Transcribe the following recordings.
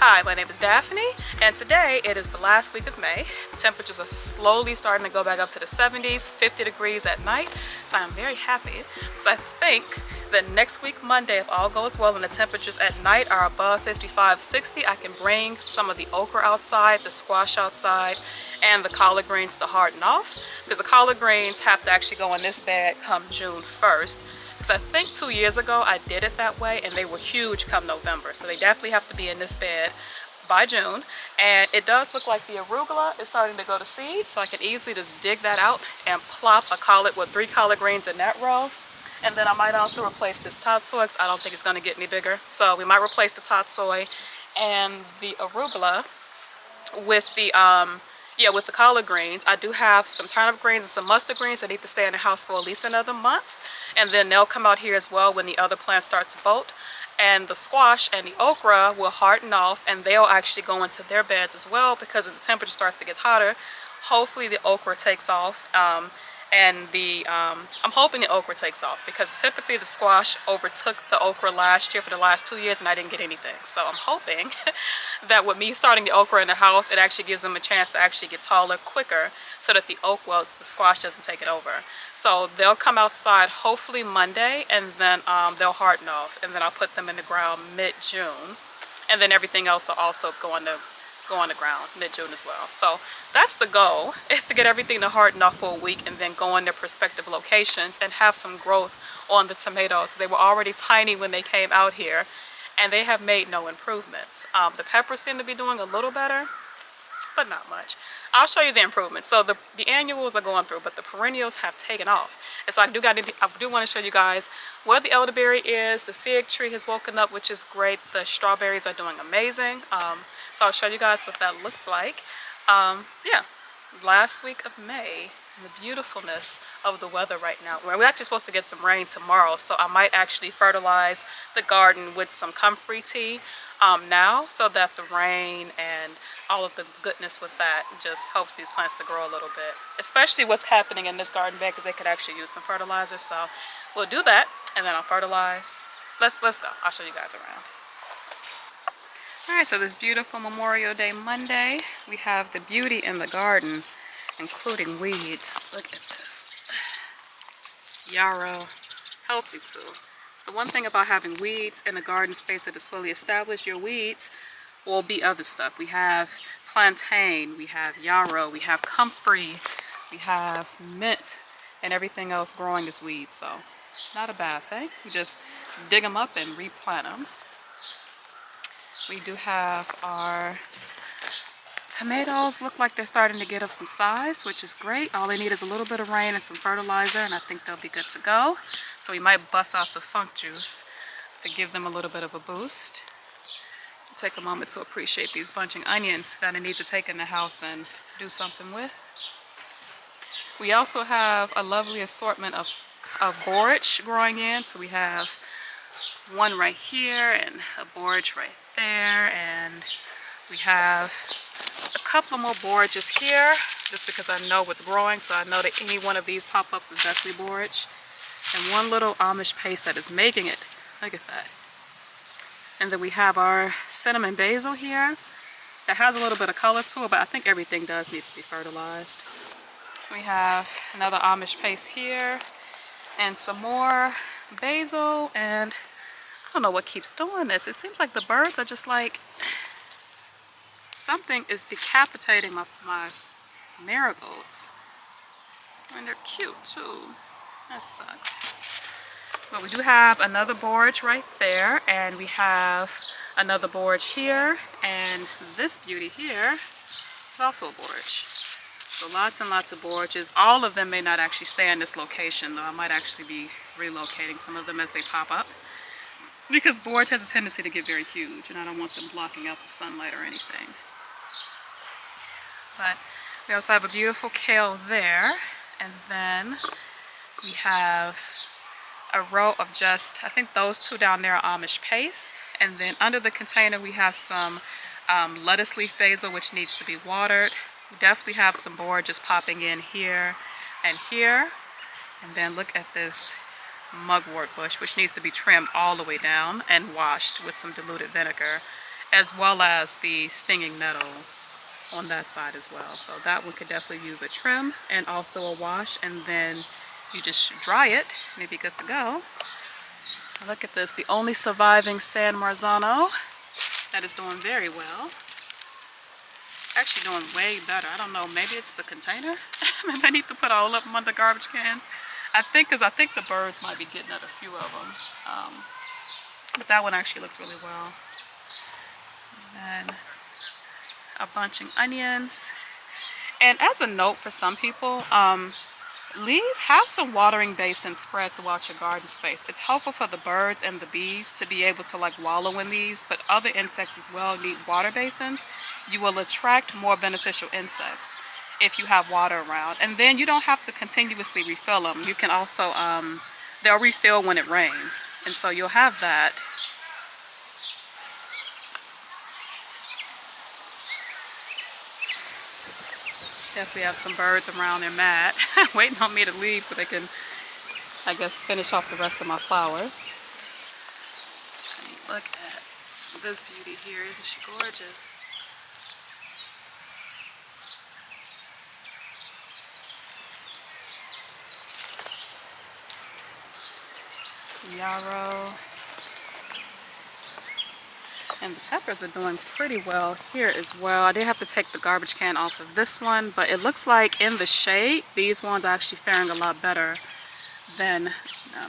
Hi, my name is Daphne, and today it is the last week of May. Temperatures are slowly starting to go back up to the 70s, 50 degrees at night, so I'm very happy because I think that next week, Monday, if all goes well and the temperatures at night are above 55, 60, I can bring some of the okra outside, the squash outside, and the collard greens to harden off, because the collard greens have to actually go in this bed come June 1st. Because I think 2 years ago I did it that way and they were huge come November. So they definitely have to be in this bed by June. And it does look like the arugula is starting to go to seed. So I can easily just dig that out and plop a collard with 3 collard greens in that row. And then I might also replace this tatsoi because I don't think it's going to get any bigger. So we might replace the tatsoi and the arugula with the with the collard greens. I do have some turnip greens and some mustard greens that need to stay in the house for at least another month. And then they'll come out here as well when the other plant starts to bolt. And the squash and the okra will harden off and they'll actually go into their beds as well, because as the temperature starts to get hotter, hopefully the okra takes off. I'm hoping the okra takes off, because typically the squash overtook the okra last year for the last 2 years and I didn't get anything. So I'm hoping that with me starting the okra in the house, it actually gives them a chance to actually get taller quicker, so that the squash doesn't take it over. So they'll come outside hopefully Monday, and then they'll harden off, and then I'll put them in the ground mid-June, and then everything else will also go on the ground mid-June as well. So that's the goal, is to get everything to harden off for a week and then go in their respective locations and have some growth on the tomatoes. They were already tiny when they came out here and they have made no improvements. The peppers seem to be doing a little better, but not much. I'll show you the improvements. So the annuals are going through, but the perennials have taken off. And so I do want to show you guys where the elderberry is. The fig tree has woken up, which is great. The strawberries are doing amazing. So I'll show you guys what that looks like. Yeah, last week of May, and the beautifulness of the weather right now. We're actually supposed to get some rain tomorrow, so I might actually fertilize the garden with some comfrey tea now, so that the rain and all of the goodness with that just helps these plants to grow a little bit, especially what's happening in this garden bed, because they could actually use some fertilizer. So we'll do that and then I'll fertilize. Let's go. I'll show you guys around. Alright, so this beautiful Memorial Day Monday, we have the beauty in the garden, including weeds. Look at this. Yarrow, healthy too. So one thing about having weeds in a garden space that is fully established, your weeds will be other stuff. We have plantain, we have yarrow, we have comfrey, we have mint, and everything else growing as weeds. So not a bad thing. You just dig them up and replant them. We do have our tomatoes. Look like they're starting to get up some size, which is great. All they need is a little bit of rain and some fertilizer, and I think they'll be good to go. So we might bust out the funk juice to give them a little bit of a boost. Take a moment to appreciate these bunching onions that I need to take in the house and do something with. We also have a lovely assortment of borage growing in. So we have one right here and a borage right there, and we have a couple more borages here just because I know what's growing, so I know that any one of these pop-ups is definitely borage, and one little Amish paste that is making it. Look at that. And then we have our cinnamon basil here that has a little bit of color to it, but I think everything does need to be fertilized. We have another Amish paste here and some more basil, and I don't know what keeps doing this. It seems like the birds are just like, something is decapitating my marigolds. And they're cute too. That sucks. But we do have another borage right there, and we have another borage here, and this beauty here is also a borage. So lots and lots of borages. All of them may not actually stay in this location, though I might actually be relocating some of them as they pop up, because borage has a tendency to get very huge and I don't want them blocking out the sunlight or anything. But we also have a beautiful kale there, and then we have a row of just, I think those two down there are Amish paste, and then under the container we have some lettuce leaf basil, which needs to be watered. We definitely have some borages popping in here and here, and then look at this mugwort bush, which needs to be trimmed all the way down and washed with some diluted vinegar. as well as the stinging nettle on that side as well. So that one could definitely use a trim and also a wash, and then you just dry it and it'd be good to go. Look at this, the only surviving San Marzano that is doing very well. Actually doing way better. I don't know, maybe it's the container. Maybe I need to put all of them under garbage cans. I think the birds might be getting at a few of them. But that one actually looks really well. And then a bunching onions. And as a note for some people, have some watering basins spread throughout your garden space. It's helpful for the birds and the bees to be able to like wallow in these, but other insects as well need water basins. You will attract more beneficial insects if you have water around, and then you don't have to continuously refill them. You can also they'll refill when it rains, and so you'll have that. Definitely have some birds around. They're mad, waiting on me to leave so they can, I guess, finish off the rest of my flowers. Look at this beauty here. Isn't she gorgeous? Yarrow. And the peppers are doing pretty well here as well. I did have to take the garbage can off of this one, but it looks like in the shade, these ones are actually faring a lot better than,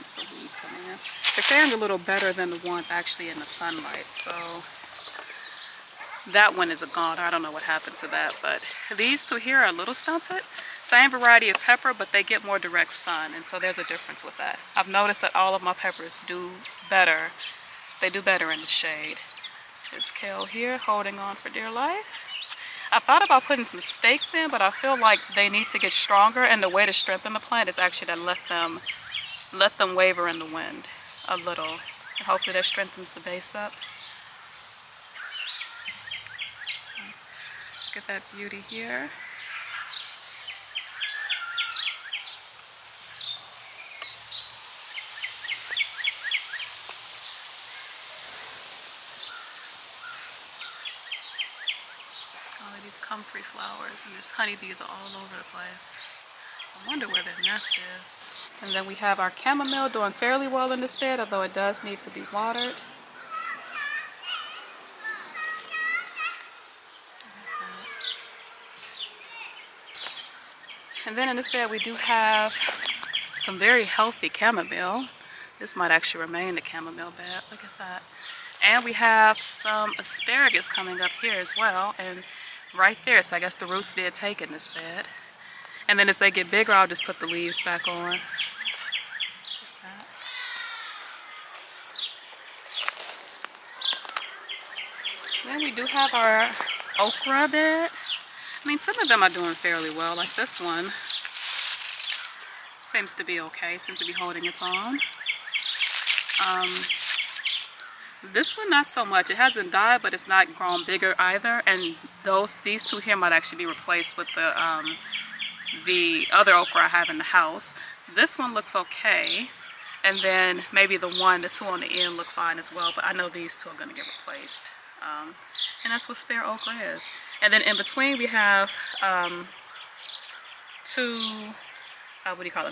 some weeds coming in. They're faring a little better than the ones actually in the sunlight. So that one is a goner. I don't know what happened to that, but these two here are a little stunted. Same variety of pepper, but they get more direct sun, and so there's a difference with that. I've noticed that all of my peppers do better. They do better in the shade. This kale here holding on for dear life. I thought about putting some stakes in, but I feel like they need to get stronger, and the way to strengthen the plant is actually to let them waver in the wind a little, and hopefully that strengthens the base up. Look at that beauty here. All of these comfrey flowers, and there's honeybees all over the place. I wonder where their nest is. And then we have our chamomile doing fairly well in this bed, although it does need to be watered. And then in this bed we do have some very healthy chamomile. This might actually remain the chamomile bed. Look at that. And we have some asparagus coming up here as well, and right there, so I guess the roots did take in this bed. And then as they get bigger, I'll just put the leaves back on. Then we do have our okra bed. I mean, some of them are doing fairly well, like this one. Seems to be okay, seems to be holding its own. This one not so much. It hasn't died, but it's not grown bigger either. And these two here might actually be replaced with the other okra I have in the house. This one looks okay, and then maybe the two on the end look fine as well. But I know these two are going to get replaced. And that's what spare okra is. And then in between we have two,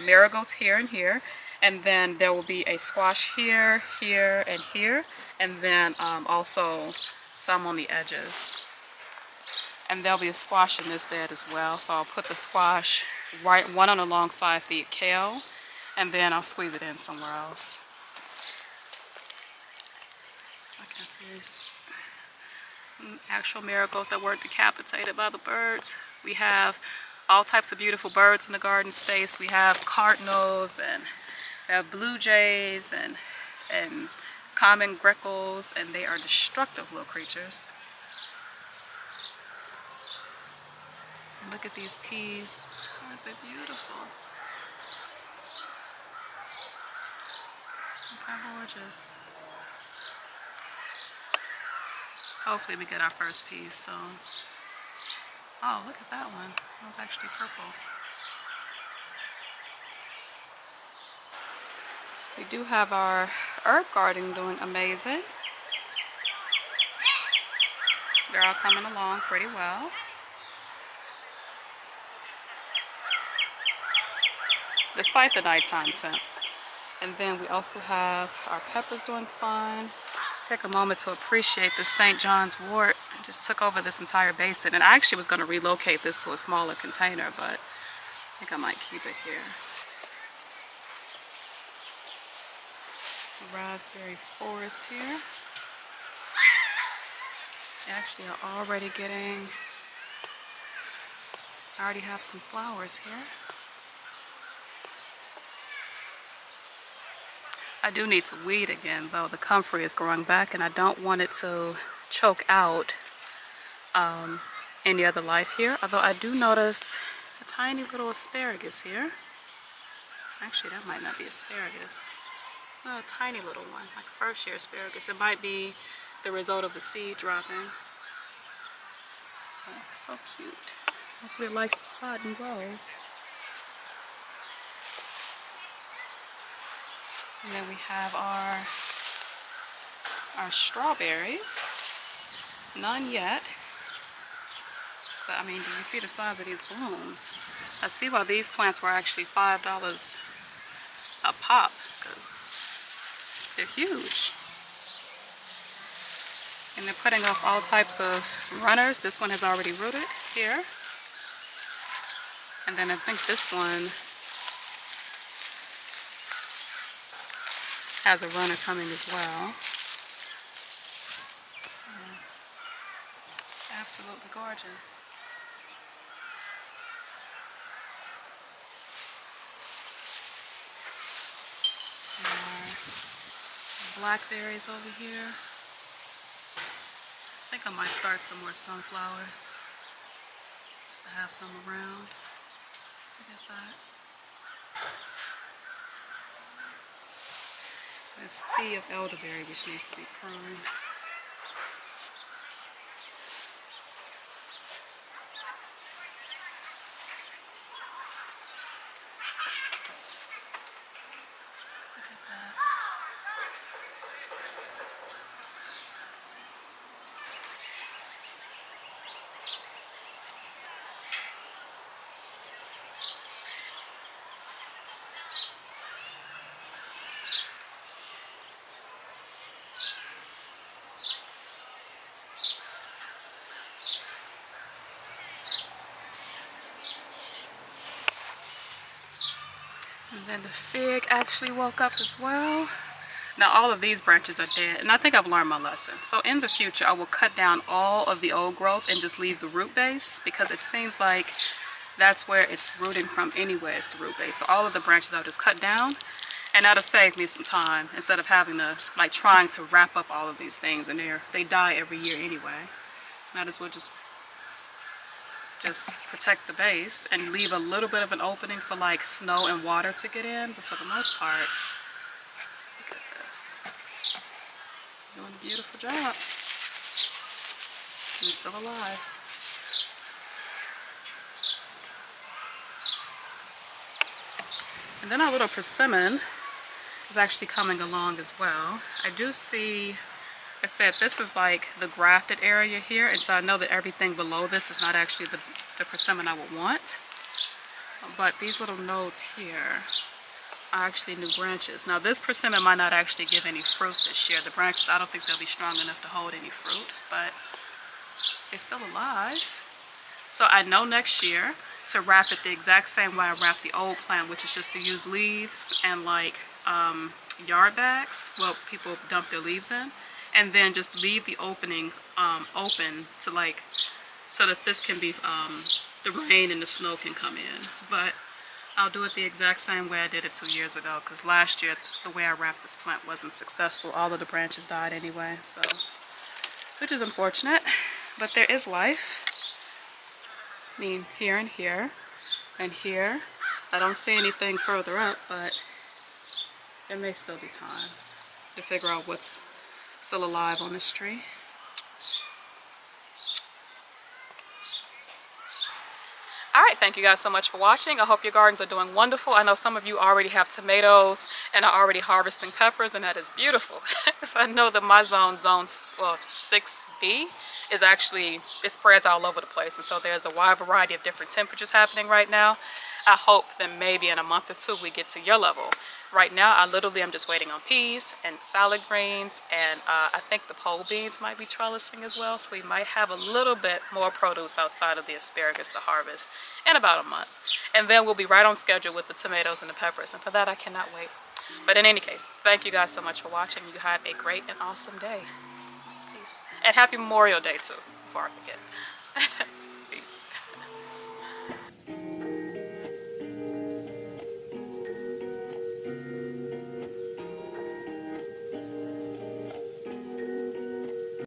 marigolds here and here. And then there will be a squash here, here, and here. And then also some on the edges. And there'll be a squash in this bed as well. So I'll put the squash one on alongside the kale, and then I'll squeeze it in somewhere else. Look at these actual marigolds that weren't decapitated by the birds. We have all types of beautiful birds in the garden space. We have cardinals, and we have blue jays, and common greckles, and they are destructive little creatures. And look at these peas. Aren't they beautiful? Look how gorgeous. Hopefully we get our first piece soon. Oh, look at that one. That was actually purple. We do have our herb garden doing amazing. They're all coming along pretty well. Despite the nighttime temps. And then we also have our peppers doing fine. Take a moment to appreciate the St. John's wort. I just took over this entire basin, and I actually was going to relocate this to a smaller container, but I think I might keep it here. The raspberry forest here. They actually are already getting, I already have some flowers here. I do need to weed again though. The comfrey is growing back and I don't want it to choke out any other life here. Although I do notice a tiny little asparagus here. Actually, that might not be asparagus. No, a tiny little one, like a first year asparagus. It might be the result of the seed dropping. Oh, so cute. Hopefully it likes the spot and grows. And then we have our strawberries. None yet. But I mean, do you see the size of these blooms? I see why these plants were actually $5 a pop, because they're huge. And they're putting off all types of runners. This one has already rooted here. And then I think this one has a runner coming as well. Yeah. Absolutely gorgeous. More blackberries over here. I think I might start some more sunflowers just to have some around. Look at that. A sea of elderberry which needs to be pruned. Look at that. And then the fig actually woke up as well. Now all of these branches are dead, and I think I've learned my lesson. So in the future, I will cut down all of the old growth and just leave the root base, because it seems like that's where it's rooting from anyway, is the root base. So all of the branches I'll just cut down, and that'll save me some time instead of having to, like, trying to wrap up all of these things, and they die every year anyway. Might as well just protect the base and leave a little bit of an opening for like snow and water to get in, but for the most part, look at this. Doing a beautiful job. He's still alive. And then our little persimmon is actually coming along as well. I do see, I said this is like the grafted area here, and so I know that everything below this is not actually the persimmon I would want. But these little nodes here are actually new branches. Now this persimmon might not actually give any fruit this year. The branches, I don't think they'll be strong enough to hold any fruit, but it's still alive. So I know next year to wrap it the exact same way I wrapped the old plant, which is just to use leaves and like yard bags, well, people dump their leaves in, and then just leave the opening open to like, so that this can be, the rain and the snow can come in. But I'll do it the exact same way I did it 2 years ago, because last year the way I wrapped this plant wasn't successful. All of the branches died anyway, so, which is unfortunate, but there is life. I mean, here and here and here. I don't see anything further up, but there may still be time to figure out what's still alive on this tree. All right, thank you guys so much for watching. I hope your gardens are doing wonderful. I know some of you already have tomatoes and are already harvesting peppers, and that is beautiful. So I know that my zone, well, 6B, is actually, it spreads all over the place. And so there's a wide variety of different temperatures happening right now. I hope that maybe in a month or two we get to your level. Right now, I literally am just waiting on peas and salad greens, and I think the pole beans might be trellising as well, so we might have a little bit more produce outside of the asparagus to harvest in about a month. And then we'll be right on schedule with the tomatoes and the peppers, and for that I cannot wait. But in any case, thank you guys so much for watching. You have a great and awesome day. Peace. And happy Memorial Day too, before I forget.